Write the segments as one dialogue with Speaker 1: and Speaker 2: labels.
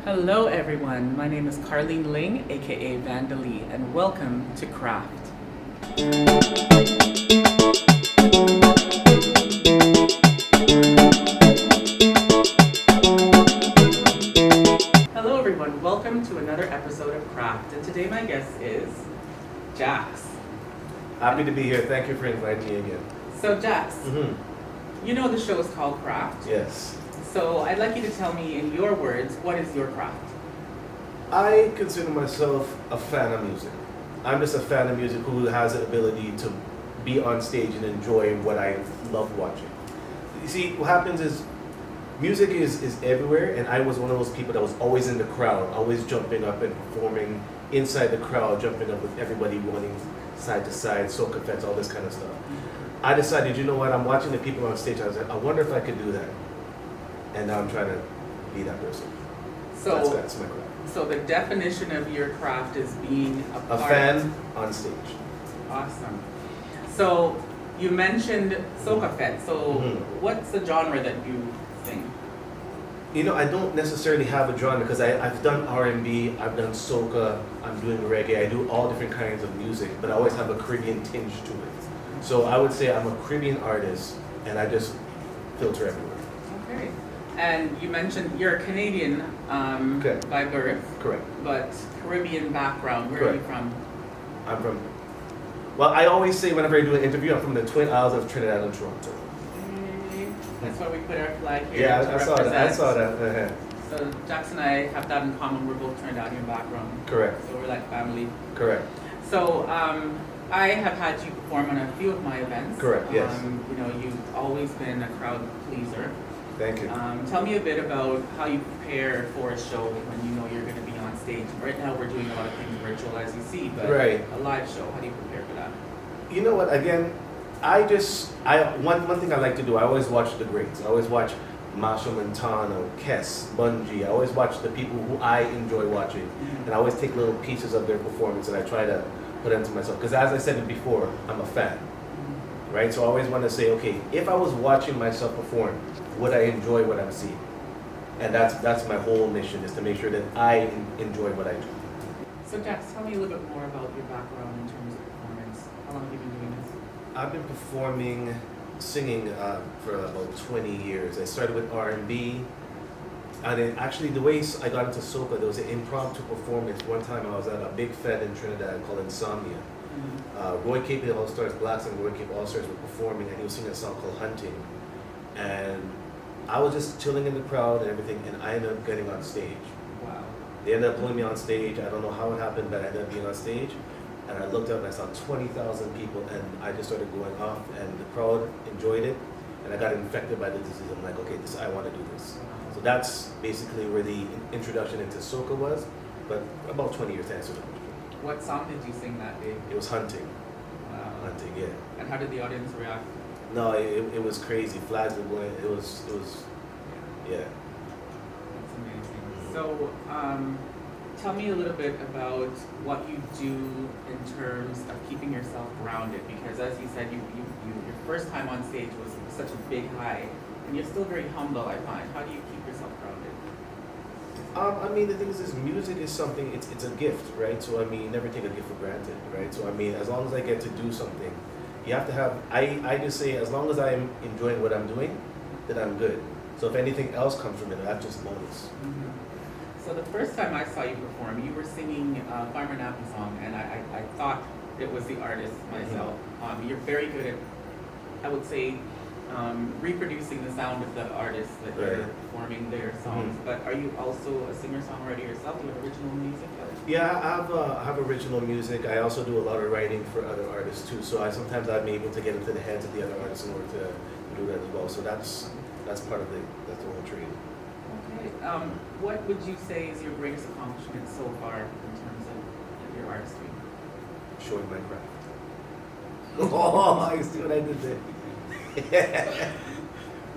Speaker 1: Hello, everyone. My name is Carlene Ling, aka Vandalee, and welcome to Craft. Hello, everyone. Welcome to another episode of Craft, and today my guest is Jaxx.
Speaker 2: Happy to be here. Thank you for inviting me again.
Speaker 1: So, Jaxx, you know the show is called Craft.
Speaker 2: Yes.
Speaker 1: So, I'd like you to tell me, in your words, what is your craft?
Speaker 2: I consider myself a fan of music. I'm just a fan of music who has the ability to be on stage and enjoy what I love watching. You see, what happens is music is everywhere, and I was one of those people that was always in the crowd, always jumping up and performing inside the crowd, jumping up with everybody running side to side, soca fets, all this kind of stuff. I decided, you know what, I'm watching the people on stage, I was like, I wonder if I could do that. And now I'm trying to be that person.
Speaker 1: So,
Speaker 2: That's my craft.
Speaker 1: So the definition of your craft is being
Speaker 2: A fan on stage.
Speaker 1: Awesome. So you mentioned soca fet. So what's the genre that you sing?
Speaker 2: You know, I don't necessarily have a genre because I've done R&B, I've done soca, I'm doing reggae, I do all different kinds of music, but I always have a Caribbean tinge to it. So I would say I'm a Caribbean artist, and I just filter everywhere.
Speaker 1: Okay. And you mentioned you're a Canadian by birth.
Speaker 2: Correct.
Speaker 1: But Caribbean background. Where are you from?
Speaker 2: I'm from. Well, I always say whenever I do an interview, I'm from the Twin Isles of Trinidad and Toronto.
Speaker 1: That's why we put our flag here.
Speaker 2: Yeah,
Speaker 1: to
Speaker 2: I saw that. I saw that.
Speaker 1: So Jaxx and I have that in common. We're both Trinidadian background.
Speaker 2: Correct.
Speaker 1: So we're like family.
Speaker 2: Correct.
Speaker 1: So I have had you perform on a few of my events.
Speaker 2: Correct. Yes.
Speaker 1: You know, you've always been a crowd pleaser.
Speaker 2: Thank you.
Speaker 1: Tell me a bit about how you prepare for a show when you know you're going to be on stage. Right now we're doing a lot of things virtual, as you see, but
Speaker 2: right.
Speaker 1: A live show, how do you prepare for that?
Speaker 2: You know what, again, one thing I like to do, I always watch the greats. I always watch Marshall Montano, Kess, Bungie. I always watch the people who I enjoy watching. And I always take little pieces of their performance and I try to put into myself. Because as I said it before, I'm a fan. Right? So I always want to say, okay, if I was watching myself perform, would I enjoy what I'm seeing? And that's my whole mission, is to make sure that I enjoy what I do.
Speaker 1: So Jaxx, tell me a little bit more about your background in terms of performance. How long have you been doing this?
Speaker 2: I've been performing, singing for about 20 years. I started with R&B, and then actually the way I got into soca, there was an impromptu performance. One time I was at a big fed in Trinidad called Insomnia. Roy Cape All-Stars, Blacks and Roy Cape All-Stars were performing, and he was singing a song called Hunting. And I was just chilling in the crowd and everything, and I ended up getting on stage.
Speaker 1: Wow.
Speaker 2: They ended up pulling me on stage. I don't know how it happened, but I ended up being on stage. And I looked up and I saw 20,000 people, and I just started going off, and the crowd enjoyed it, and I got infected by the disease. I'm like, okay, I want to do this. So that's basically where the introduction into soca was, but about 20 years to answer the question.
Speaker 1: What song did you sing that day?
Speaker 2: It was Hunting.
Speaker 1: Wow.
Speaker 2: Hunting, yeah.
Speaker 1: And how did the audience react?
Speaker 2: No, it was crazy. Flags were going. It was, yeah.
Speaker 1: That's amazing. So, tell me a little bit about what you do in terms of keeping yourself grounded, because as you said, your first time on stage was such a big high, and you're still very humble, I find. How do you keep yourself grounded?
Speaker 2: I mean, the thing is, music is something, it's a gift, right? So, I mean, never take a gift for granted, right? So, I mean, as long as I get to do something, you have to have, I just say, as long as I'm enjoying what I'm doing, then I'm good. So if anything else comes from it, that's just bonus.
Speaker 1: So the first time I saw you perform, you were singing Farmer Nappy song, and I thought it was the artist myself. You're very good at, I would say, reproducing the sound of the artists that you're performing their songs. But are you also a singer-songwriter yourself? Do you have original music?
Speaker 2: Yeah, I have original music. I also do a lot of writing for other artists too. So sometimes I'm able to get into the heads of the other artists in order to do that as well. So that's part of that's the whole trade.
Speaker 1: Okay. What would you say is your greatest accomplishment so far in terms of your artistry?
Speaker 2: Showing my craft. Oh, you see what I did there?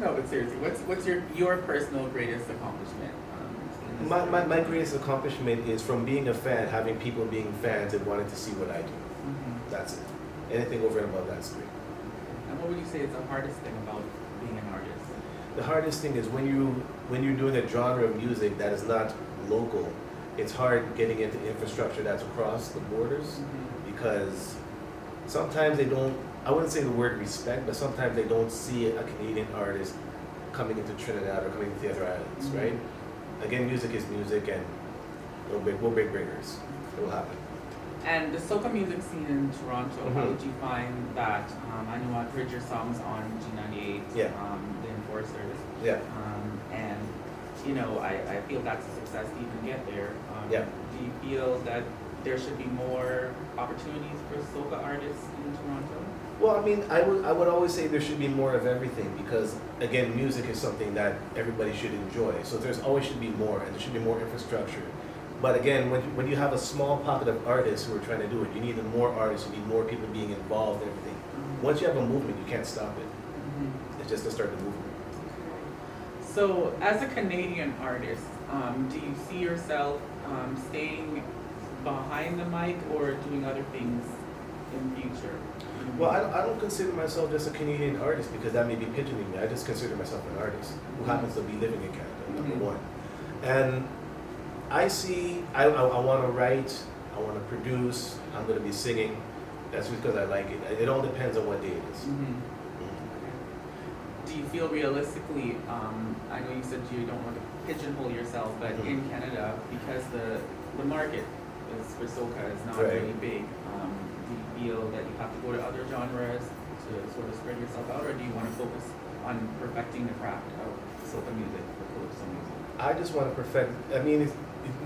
Speaker 1: No, but seriously, what's your personal greatest accomplishment?
Speaker 2: My greatest accomplishment is from being a fan, having people being fans and wanting to see what I do. That's it. Anything over and above that's great.
Speaker 1: And what would you say is the hardest thing about being an artist?
Speaker 2: The hardest thing is when you're doing a genre of music that is not local, it's hard getting into infrastructure that's across the borders
Speaker 1: Mm-hmm.
Speaker 2: because sometimes they don't, I wouldn't say the word respect, but sometimes they don't see a Canadian artist coming into Trinidad or coming into the other islands,
Speaker 1: Mhm.
Speaker 2: right? Again, music is music, and we'll break breakers. It will happen.
Speaker 1: And the soca music scene in Toronto, how
Speaker 2: Mhm.
Speaker 1: would you find that? I know I've heard your songs on G98,
Speaker 2: Yeah.
Speaker 1: the Enforcers,
Speaker 2: Yeah.
Speaker 1: and you know, I feel that's a success to even get there.
Speaker 2: Yeah.
Speaker 1: Do you feel that there should be more opportunities for soca artists in Toronto?
Speaker 2: Well, I mean, I would always say there should be more of everything because, again, music is something that everybody should enjoy. So there's always should be more, and there should be more infrastructure. But again, when you have a small pocket of artists who are trying to do it, you need more artists, you need more people being involved in everything. Once you have a movement, you can't stop it.
Speaker 1: Mm-hmm.
Speaker 2: It's just to start the movement.
Speaker 1: So, as a Canadian artist, do you see yourself staying behind the mic or doing other things in future?
Speaker 2: Well, I don't consider myself just a Canadian artist because that may be pigeoning me. I just consider myself an artist who happens to be living in Canada, number
Speaker 1: Mhm.
Speaker 2: one. And I see, I want to write, I want to produce, I'm going to be singing. That's because I like it. It all depends on what day it is.
Speaker 1: Mm-hmm. Do you feel realistically, I know you said you don't want to pigeonhole yourself, but
Speaker 2: Mhm.
Speaker 1: in Canada, because the market is for soca is not
Speaker 2: Right.
Speaker 1: really big, do you feel that you have to go to other genres to sort of spread yourself out, or do you want to focus on perfecting the craft of soca music or calypso music?
Speaker 2: I just want to perfect, I mean,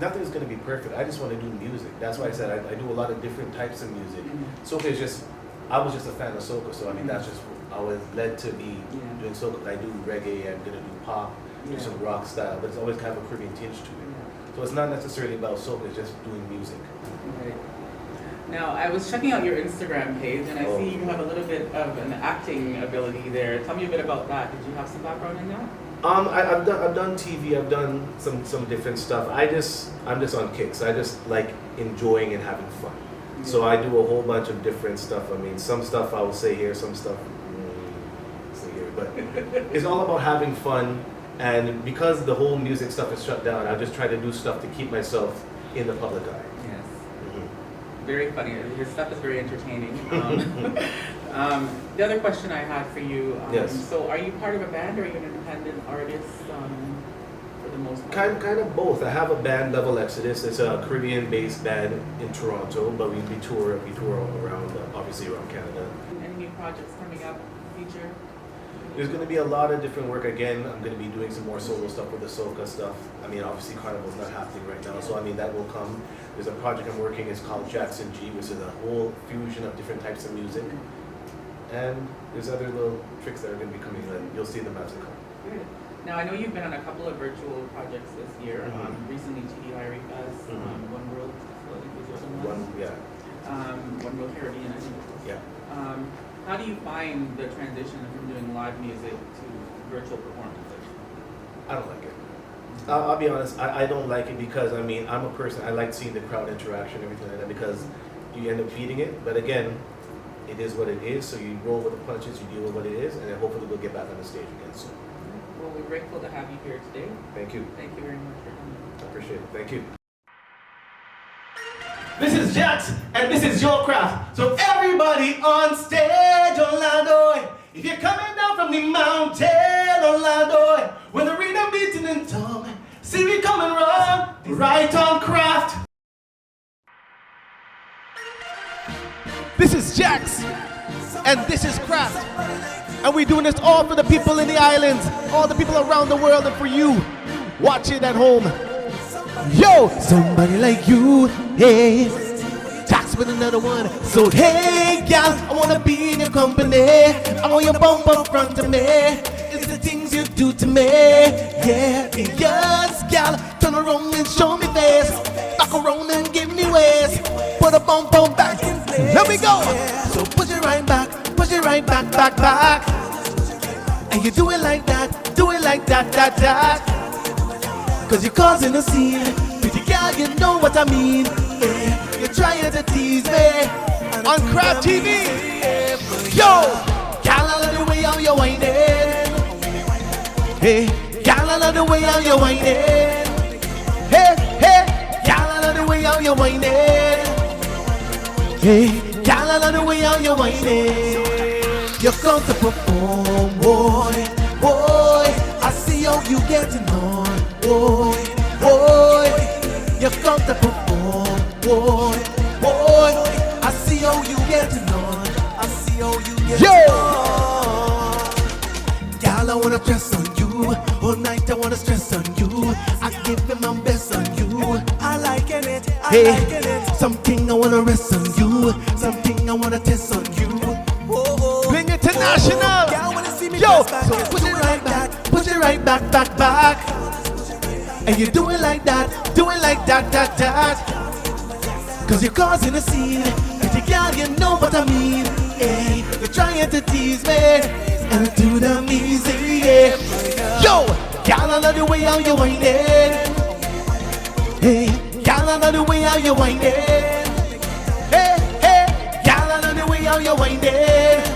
Speaker 2: nothing's going to be perfect. I just want to do music. That's why I said I do a lot of different types of music.
Speaker 1: Mhm.
Speaker 2: Soca is just, I was just a fan of soca, so I mean, that's just, I was led to be
Speaker 1: Yeah.
Speaker 2: doing soca. I do reggae, I'm going to do pop, do
Speaker 1: Yeah.
Speaker 2: some rock style, but it's always kind of a Caribbean tinge to it. So it's not necessarily about soca, it's just doing music.
Speaker 1: Okay. Now, I was checking out your Instagram page, and I
Speaker 2: Oh.
Speaker 1: see you have a little bit of an acting ability there. Tell me a bit about that. Did you have some background in that?
Speaker 2: I've done TV, I've done some different stuff. I'm just on kicks. I just like enjoying and having fun. So I do a whole bunch of different stuff. I mean, some stuff I will say here, some stuff say here, but it's all about having fun. And because the whole music stuff is shut down, I just try to do stuff to keep myself in the public eye.
Speaker 1: Yes.
Speaker 2: Mhm.
Speaker 1: Very funny. Your stuff is very entertaining. The other question I had for you,
Speaker 2: Yes.
Speaker 1: so are you part of a band or are you an independent artist for the most part?
Speaker 2: Kind of both. I have a band, Level Exodus. It's a Caribbean-based band in Toronto, but we tour around, obviously around Canada.
Speaker 1: Any new projects coming up in the future?
Speaker 2: There's going to be a lot of different work. Again, I'm going to be doing some more solo stuff with the Soca stuff. I mean, obviously Carnival's not happening right now, so I mean, that will come. There's a project I'm working, it's called Jaxx and G, which is a whole fusion of different types of music. And there's other little tricks that are going to be coming in. You'll see them as they come.
Speaker 1: Good. Now, I know you've been on a couple of virtual projects this year.
Speaker 2: Mhm.
Speaker 1: Recently, TD Irie Fest,
Speaker 2: Mhm.
Speaker 1: One World, I think was the other one. One World Caribbean, I think it was.
Speaker 2: Yeah.
Speaker 1: How do you find the transition from doing live music to virtual performances?
Speaker 2: I don't like it. I'll be honest, I don't like it because, I mean, I'm a person, I like seeing the crowd interaction, everything like that, because you end up feeding it. But again, it is what it is, so you roll with the punches, you deal with what it is, and then hopefully we'll get back on the stage again soon.
Speaker 1: Well, we're grateful to have you here today.
Speaker 2: Thank you.
Speaker 1: Thank you very much for coming.
Speaker 2: I appreciate it. Thank you.
Speaker 3: This is Jaxx, and this is your craft. So everybody on stage, Orlando, if you're coming down from the mountain, Orlando, when the rhythm beating in tongue, see we come and run, right on craft. This is Jaxx, and this is craft. And we're doing this all for the people in the islands, all the people around the world, and for you watching at home. Yo, somebody like you, hey. Jaxx with another one. So hey, gal, I wanna be in your company. I want your bump up front of me. It's the things you do to me. Yeah, yes, gal, turn around and show me face. Back around and give me ways. Put a bump back. Let me go. So push it right back, back. And you do it like that, that. Cause you're causing a scene. Pretty girl, you know what I mean. Yeah, you're trying to tease me on Crab TV. Yo, girl, I love the way how you're whining. Hey, girl, I love the way how you're whining. Hey, how you whine it. Hey, girl, I love the way how you whine it. You come to perform, boy, boy. I see how you getting on, boy, boy. You come to perform, boy, boy. I see how you getting on. I see how you getting on. Girl, I wanna press on you. All night I wanna stress on you. I give them my best on you. I liking it, I liking it. Something I wanna rest on you. Something I wanna test on you. Bring it international. Yo, so put it right back, put it right back, back, back. And you do it like that, that. Cause you're causing a scene. Pretty girl, you know what I mean. Hey, you're trying to tease me. And I do them easy, yeah. Yo, girl, I love the way how you whine it. Hey, girl, I love the way how you whine it. Hey, hey, girl, I love the way how you whine it.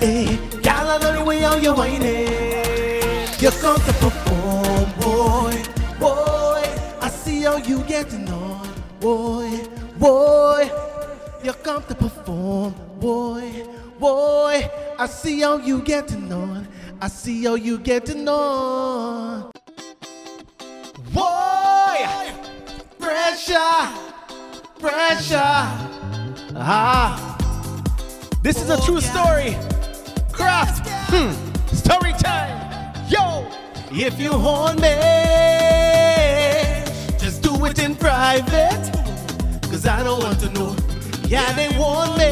Speaker 3: Hey, girl, I love the way how you whine it. You come to perform, boy, boy. I see how you getting on, boy, boy. You come to perform, boy, boy. I see how you getting on. I see how you getting on. Boy, pressure, pressure. Ah, this is a true story. Craft, story time. Yo, if you hold me, just do it in private. Cause I don't want to know. Yeah, they want me.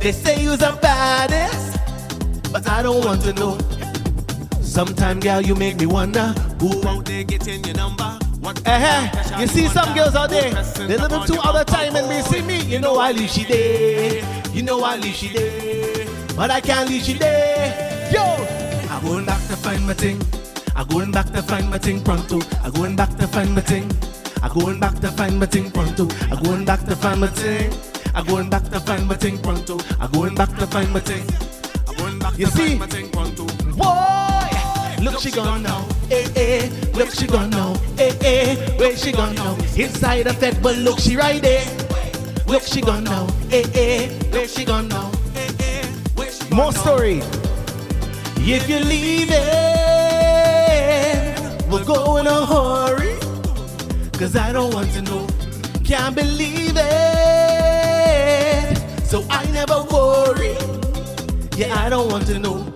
Speaker 3: They say you're the baddest, but I don't want to know. Sometime, girl, you make me wonder who out there getting your number. You see some girls out there, they live too all the time and they see me. You know I leave she there. You know I leave she there. But I can't leave she there. Yo, I'm going back to find my thing. I'm going back to find my thing pronto. I'm going back to find my thing. I'm going back to find my thing pronto. I'm going back to find my thing. I'm going back to find my thing pronto. I'm going back to find my thing. I'm going back to find my thing pronto. Boy, look she gone now. Eh eh, look she gone now. Eh eh, where she gone now? Inside the fed, but look she right there. Look she gone now. Eh eh, where she gone now? Eh eh, where she gone now? More story. If you're leaving, we'll go in a hurry. Cause I don't want to know. Can't believe it. So I never worry. Yeah, I don't want to know.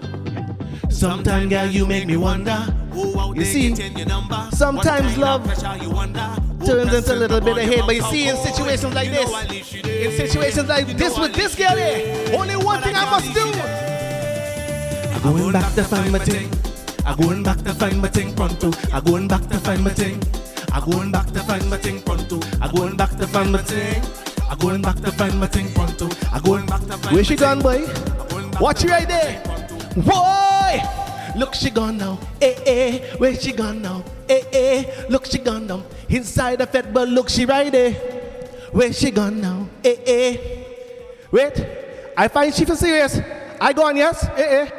Speaker 3: Sometimes, girl, you make me wonder. You see, sometimes love turns into a little bit of hate. But you see, in situations like this, with this girl here, only one thing I must do. I'm going back to find my thing. I'm going back to find my thing pronto. I'm going back to find my thing. I'm going back to find my thing pronto. I'm going back to find my thing. I'm going back to find my thing pronto. I'm going back to find my thing. Where she gone, boy? Watch you right there. Boy! Look, she gone now. Eh, eh. Where she gone now? Eh, eh. Look, she gone now. Inside the fed, but look, she right there. Where she gone now? Eh, eh. Wait. I find she for serious. I gone, yes? Eh, eh.